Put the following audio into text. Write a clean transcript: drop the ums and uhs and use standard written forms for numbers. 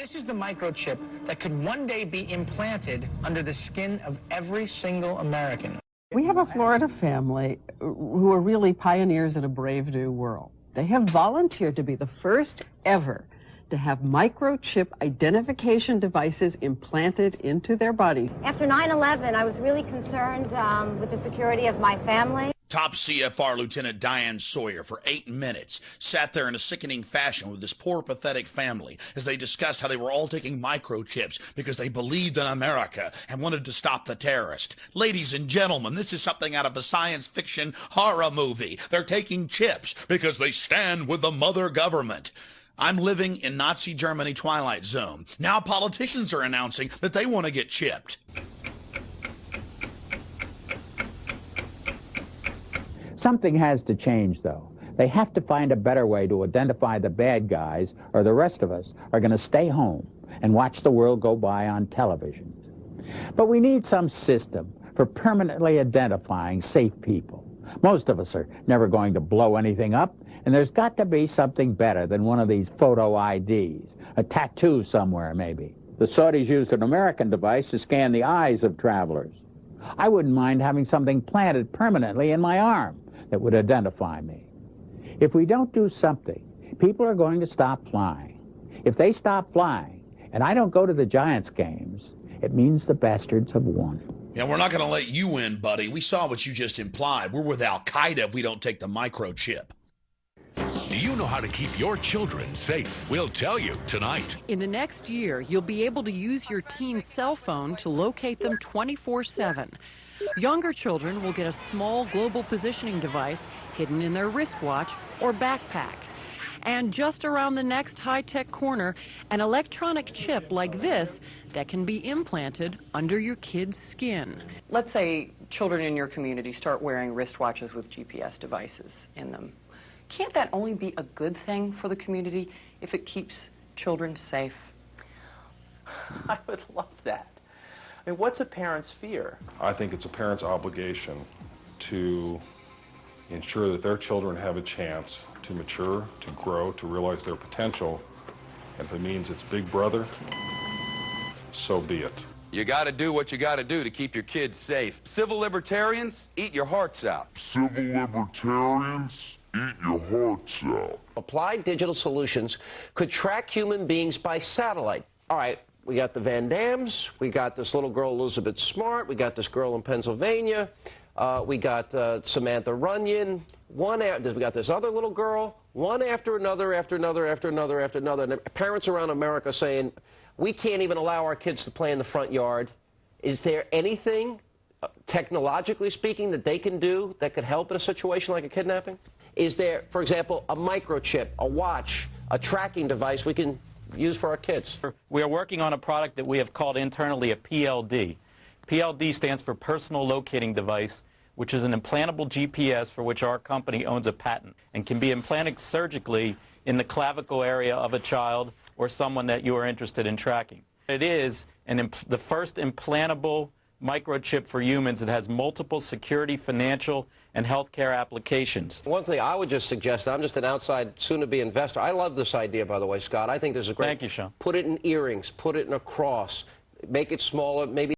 This is the microchip that could one day be implanted under the skin of every single American. We have a Florida family who are really pioneers in a brave new world. They have volunteered to be the first ever to have microchip identification devices implanted into their body. After 9/11, I was really concerned with the security of my family. Top CFR Lieutenant Diane Sawyer, for 8 minutes, sat there in a sickening fashion with this poor, pathetic family as they discussed how they were all taking microchips because they believed in America and wanted to stop the terrorist. Ladies and gentlemen, this is something out of a science fiction horror movie. They're taking chips because they stand with the mother government. I'm living in Nazi Germany Twilight Zone. Now politicians are announcing that they want to get chipped. Something has to change, though. They have to find a better way to identify the bad guys, or the rest of us are going to stay home and watch the world go by on television. But we need some system for permanently identifying safe people. Most of us are never going to blow anything up, and there's got to be something better than one of these photo IDs, a tattoo somewhere maybe. The Saudis used an American device to scan the eyes of travelers. I wouldn't mind having something planted permanently in my arm that would identify me. If we don't do something, people are going to stop flying. If they stop flying, and I don't go to the Giants games, it means the bastards have won. Yeah, we're not going to let you win, buddy. We saw what you just implied. We're with Al-Qaeda if we don't take the microchip. Do you know how to keep your children safe? We'll tell you tonight. In the next year, you'll be able to use your teen's cell phone to locate them 24/7. Younger children will get a small global positioning device hidden in their wristwatch or backpack. And just around the next high-tech corner, an electronic chip like this that can be implanted under your kid's skin. Let's say children in your community start wearing wristwatches with GPS devices in them. Can't that only be a good thing for the community if it keeps children safe? I would love that. I mean, what's a parent's fear? I think it's a parent's obligation to ensure that their children have a chance to mature, to grow, to realize their potential. And if it means it's Big Brother, so be it. You got to do what you got to do to keep your kids safe. Civil libertarians, eat your hearts out. Civil libertarians, eat your hearts out. Applied Digital Solutions could track human beings by satellite. All right, we got the Van Dams, we got this little girl Elizabeth Smart, we got this girl in Pennsylvania, we got Samantha Runyon, we got this other little girl, one after another, after another, after another, after another. And parents around America saying, we can't even allow our kids to play in the front yard. Is there anything, technologically speaking, that they can do that could help in a situation like a kidnapping? Is there, for example, a microchip, a watch, a tracking device we can use for our kids? We are working on a product that we have called internally a PLD. PLD stands for Personal Locating Device, which is an implantable GPS for which our company owns a patent and can be implanted surgically in the clavicle area of a child or someone that you are interested in tracking. It is the first implantable microchip for humans that has multiple security, financial, and healthcare applications. One thing I would just suggest, I'm just an outside, soon-to-be investor. I love this idea, by the way, Scott. I think this is great. Thank you, Sean. Put it in earrings, put it in a cross, make it smaller, maybe